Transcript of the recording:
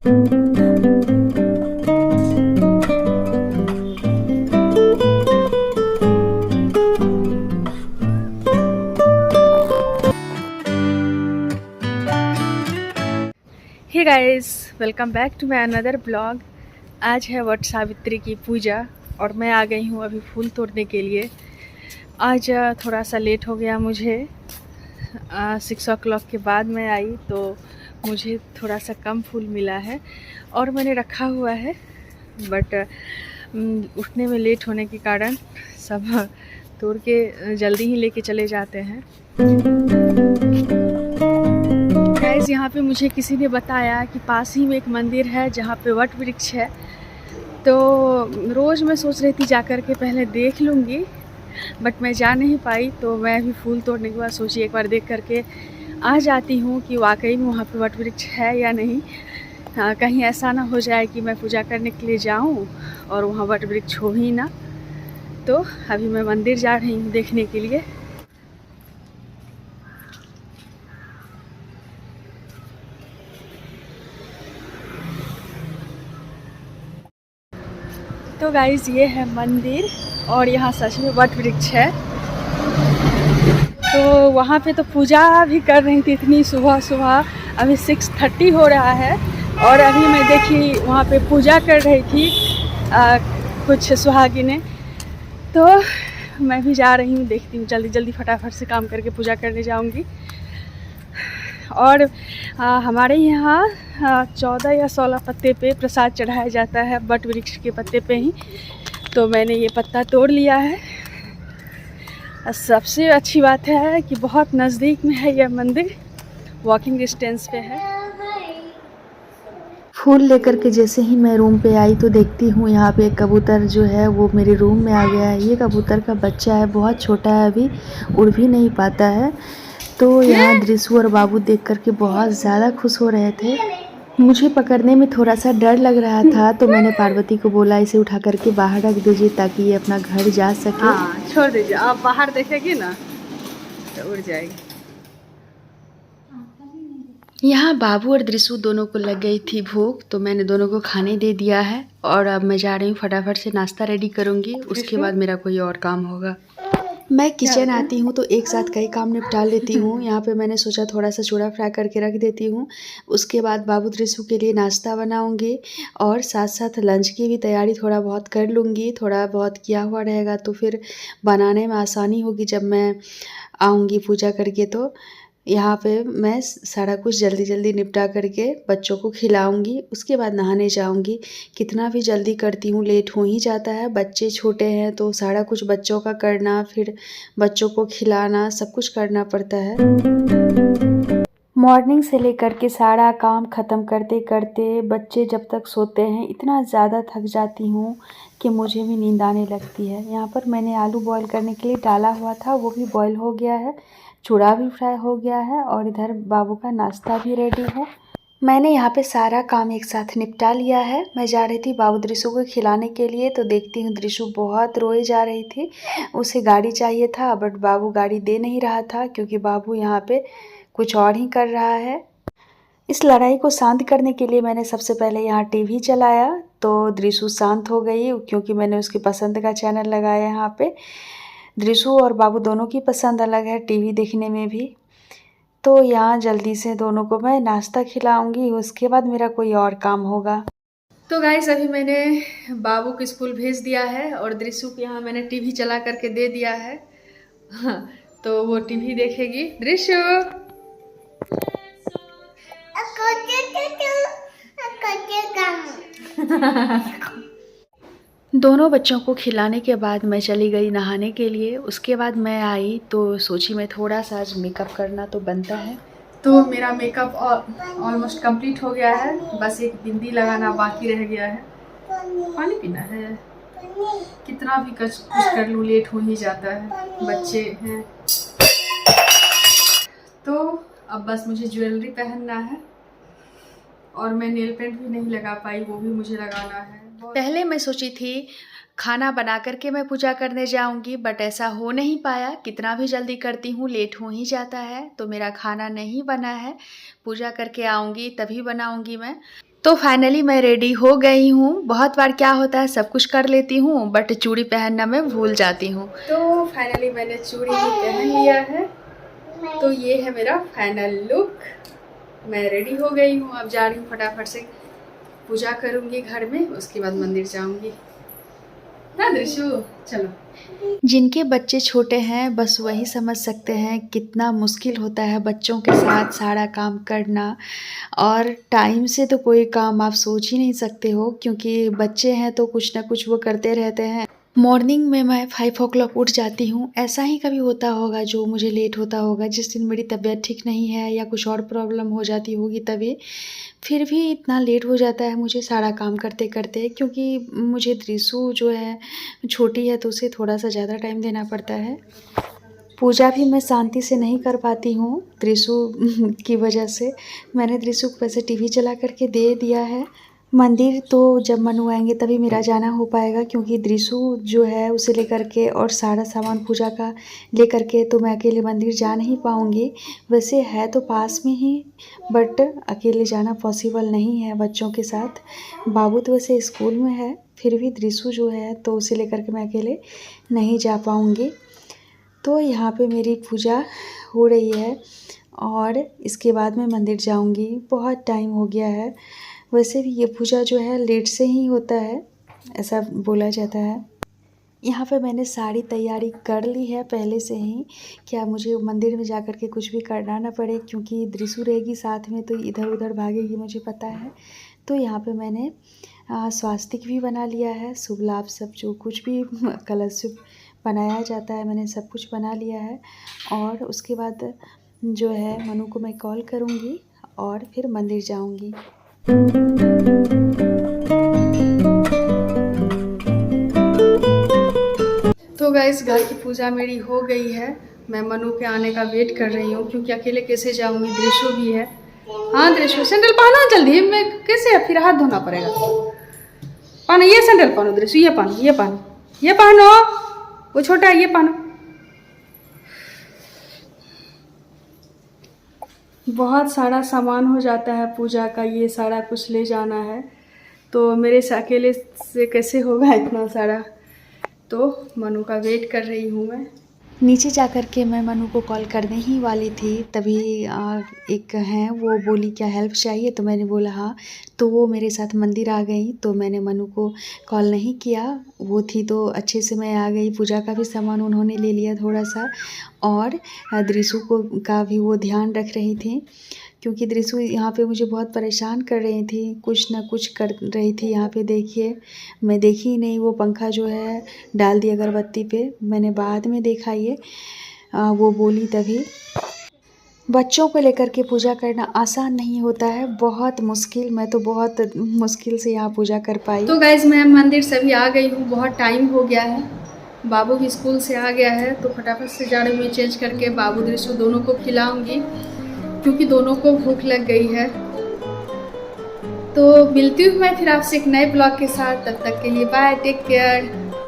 Hey guys, welcome back to my another blog. आज है वट सावित्री की पूजा और मैं आ गई हूँ अभी फूल तोड़ने के लिए। आज थोड़ा सा लेट हो गया मुझे। 6 o'clock के बाद मैं आई तो मुझे थोड़ा सा कम फूल मिला है और मैंने रखा हुआ है, बट उठने में लेट होने के कारण सब तोड़ के जल्दी ही लेके चले जाते हैं। गाइस, यहाँ पे मुझे किसी ने बताया कि पास ही में एक मंदिर है जहाँ पे वट वृक्ष है, तो रोज़ मैं सोच रही थी जाकर के पहले देख लूँगी, बट मैं जा नहीं पाई। तो मैं भी फूल तोड़ने के बाद सोची एक बार देख करके आ जाती हूँ कि वाकई में वहाँ पे वट वृक्ष है या नहीं। कहीं ऐसा ना हो जाए कि मैं पूजा करने के लिए जाऊँ और वहाँ वट वृक्ष हो ही ना। तो अभी मैं मंदिर जा रही हूँ देखने के लिए। तो गाइज़, ये है मंदिर और यहाँ सच में वट वृक्ष है। तो वहाँ पे तो पूजा भी कर रही थी इतनी सुबह सुबह। अभी 6:30 हो रहा है और अभी मैं देखी वहाँ पे पूजा कर रही थी कुछ सुहागिनें। तो मैं भी जा रही हूँ, देखती हूँ जल्दी जल्दी फटाफट से काम करके पूजा करने जाऊँगी। और हमारे यहाँ 14 या 16 पत्ते पे प्रसाद चढ़ाया जाता है, वट वृक्ष के पत्ते पे ही। तो मैंने ये पत्ता तोड़ लिया है। सबसे अच्छी बात है कि बहुत नज़दीक में है यह मंदिर, वॉकिंग डिस्टेंस पे है। फूल लेकर के जैसे ही मैं रूम पे आई तो देखती हूँ यहाँ पे एक कबूतर जो है वो मेरे रूम में आ गया है। ये कबूतर का बच्चा है, बहुत छोटा है, अभी उड़ भी नहीं पाता है। तो यहाँ दृशु और बाबू देख करके बहुत ज़्यादा खुश हो रहे थे। मुझे पकड़ने में थोड़ा सा डर लग रहा था तो मैंने पार्वती को बोला इसे उठा करके बाहर रख दीजिए ताकि ये अपना घर जा सके। हाँ, छोड़ दीजिए, आप बाहर देखेगी ना तो उड़ जाएगी। यहाँ बाबू और दृशु दोनों को लग गई थी भूख, तो मैंने दोनों को खाने दे दिया है और अब मैं जा रही हूँ फटाफट से नाश्ता रेडी करूँगी, उसके बाद मेरा कोई और काम होगा। मैं किचन आती हूँ तो एक साथ कई काम निपटा लेती हूँ। यहाँ पे मैंने सोचा थोड़ा सा चूड़ा फ्राई करके रख देती हूँ, उसके बाद बाबू दृशु के लिए नाश्ता बनाऊँगी और साथ साथ लंच की भी तैयारी थोड़ा बहुत कर लूँगी। थोड़ा बहुत किया हुआ रहेगा तो फिर बनाने में आसानी होगी जब मैं आऊँगी पूजा करके। तो यहाँ पे मैं सारा कुछ जल्दी जल्दी निपटा करके बच्चों को खिलाऊंगी, उसके बाद नहाने जाऊंगी। कितना भी जल्दी करती हूँ लेट हो ही जाता है, बच्चे छोटे हैं तो सारा कुछ बच्चों का करना, फिर बच्चों को खिलाना, सब कुछ करना पड़ता है। मॉर्निंग से लेकर के सारा काम ख़त्म करते करते बच्चे जब तक सोते हैं इतना ज़्यादा थक जाती हूँ कि मुझे भी नींद आने लगती है। यहाँ पर मैंने आलू बॉईल करने के लिए डाला हुआ था, वो भी बॉईल हो गया है, चूड़ा भी फ्राई हो गया है और इधर बाबू का नाश्ता भी रेडी है। मैंने यहाँ पे सारा काम एक साथ निपटा लिया है। मैं जा रही थी बाबू दृशु को खिलाने के लिए तो देखती हूँ दृशु बहुत रोए जा रही थी। उसे गाड़ी चाहिए था बट बाबू गाड़ी दे नहीं रहा था क्योंकि बाबू यहाँ पे कुछ और ही कर रहा है। इस लड़ाई को शांत करने के लिए मैंने सबसे पहले यहाँ टीवी चलाया तो दृशु शांत हो गई क्योंकि मैंने उसकी पसंद का चैनल लगाया। यहाँ पे दृशु और बाबू दोनों की पसंद अलग है टीवी देखने में भी। तो यहाँ जल्दी से दोनों को मैं नाश्ता खिलाऊंगी, उसके बाद मेरा कोई और काम होगा। तो गाइस, अभी मैंने बाबू को स्कूल भेज दिया है और दृशु के यहाँ मैंने टीवी चला करके दे दिया है। हाँ, तो वो टीवी देखेगी। दृशु दोनों बच्चों को खिलाने के बाद मैं चली गई नहाने के लिए। उसके बाद मैं आई तो सोची मैं थोड़ा सा आज मेकअप करना तो बनता है। तो मेरा मेकअप ऑलमोस्ट कंप्लीट हो गया है, बस एक बिंदी लगाना बाकी रह गया है। पानी पीना है, कितना भी कुछ कर लूँ लेट हो ही जाता है, बच्चे हैं। तो अब बस मुझे ज्वेलरी पहनना है और मैं नेल पेंट भी नहीं लगा पाई, वो भी मुझे लगाना है। पहले मैं सोची थी खाना बना करके मैं पूजा करने जाऊंगी, बट ऐसा हो नहीं पाया। कितना भी जल्दी करती हूँ लेट हो ही जाता है, तो मेरा खाना नहीं बना है। पूजा करके आऊँगी तभी बनाऊँगी मैं। तो फाइनली मैं रेडी हो गई हूँ। बहुत बार क्या होता है, सब कुछ कर लेती हूँ बट चूड़ी पहनना मैं भूल जाती हूँ। तो फाइनली मैंने चूड़ी भी पहन लिया है। तो ये है मेरा फाइनल लुक। मैं रेडी हो गई हूँ, अब जा रही हूँ फटाफट से पूजा करूँगी घर में, उसके बाद मंदिर जाऊँगी ना दृशु। चलो। जिनके बच्चे छोटे हैं बस वही समझ सकते हैं कितना मुश्किल होता है बच्चों के साथ सारा काम करना। और टाइम से तो कोई काम आप सोच ही नहीं सकते हो, क्योंकि बच्चे हैं तो कुछ ना कुछ वो करते रहते हैं। मॉर्निंग में मैं 5 o'clock उठ जाती हूँ। ऐसा ही कभी होता होगा जो मुझे लेट होता होगा, जिस दिन मेरी तबीयत ठीक नहीं है या कुछ और प्रॉब्लम हो जाती होगी तभी। फिर भी इतना लेट हो जाता है मुझे सारा काम करते करते, क्योंकि मुझे दृशु जो है छोटी है तो उसे थोड़ा सा ज़्यादा टाइम देना पड़ता है। पूजा भी मैं शांति से नहीं कर पाती हूँ दृशु की वजह से। मैंने दृशु को वैसे टीवी चला करके दे दिया है। मंदिर तो जब मनु आएंगे तभी मेरा जाना हो पाएगा, क्योंकि दृशु जो है उसे लेकर के और सारा सामान पूजा का लेकर के तो मैं अकेले मंदिर जा नहीं पाऊँगी। वैसे है तो पास में ही बट अकेले जाना पॉसिबल नहीं है बच्चों के साथ। बाबू तो वैसे स्कूल में है, फिर भी दृशु जो है तो उसे लेकर के मैं अकेले नहीं जा पाऊँगी। तो यहाँ पे मेरी पूजा हो रही है और इसके बाद मैं मंदिर जाऊँगी। बहुत टाइम हो गया है। वैसे भी ये पूजा जो है लेट से ही होता है, ऐसा बोला जाता है। यहाँ पे मैंने सारी तैयारी कर ली है पहले से ही, क्या मुझे मंदिर में जा कर के कुछ भी करना ना पड़े, क्योंकि दृशु रहेगी साथ में तो इधर उधर भागेगी, मुझे पता है। तो यहाँ पे मैंने स्वास्तिक भी बना लिया है, शुभ लाभ सब जो कुछ भी कलश बनाया जाता है मैंने सब कुछ बना लिया है। और उसके बाद जो है मनु को मैं कॉल करूँगी और फिर मंदिर जाऊँगी। तो गाइस घर की पूजा मेरी हो गई है। मैं मनु के आने का वेट कर रही हूँ, क्योंकि अकेले कैसे जाऊँगी, दृशु भी है। हाँ दृशु सैंडल पहना जल्दी, मैं कैसे फिर हाथ धोना पड़ेगा। पहनो ये सैंडल, पहनो दृशु, ये पहनो, ये पहनो, ये पहनो, वो छोटा है, ये पहनो। बहुत सारा सामान हो जाता है पूजा का, ये सारा कुछ ले जाना है तो मेरे से अकेले से कैसे होगा इतना सारा। तो मनु का वेट कर रही हूँ मैं। नीचे जा कर के मैं मनु को कॉल करने ही वाली थी, तभी एक हैं वो बोली क्या हेल्प चाहिए, तो मैंने बोला हाँ। तो वो मेरे साथ मंदिर आ गई, तो मैंने मनु को कॉल नहीं किया, वो थी तो अच्छे से मैं आ गई। पूजा का भी सामान उन्होंने ले लिया थोड़ा सा, और दृशु को का भी वो ध्यान रख रही थी, क्योंकि दृशु यहाँ पे मुझे बहुत परेशान कर रही थी, कुछ ना कुछ कर रही थी। यहाँ पे देखिए, मैं देखी ही नहीं, वो पंखा जो है डाल दी अगरबत्ती पे, मैंने बाद में देखा ये वो बोली तभी। बच्चों को लेकर के पूजा करना आसान नहीं होता है, बहुत मुश्किल। मैं तो बहुत मुश्किल से यहाँ पूजा कर पाई। तो गाइज मैं मंदिर से भी आ गई हूँ, बहुत टाइम हो गया है। बाबू भी स्कूल से आ गया है, तो फटाफट से जा रही हूँ चेंज करके बाबू दृशु दोनों को खिलाऊंगी, क्योंकि दोनों को भूख लग गई है। तो मिलती हूँ मैं फिर आपसे एक नए ब्लॉग के साथ, तब तक के लिए बाय, टेक केयर।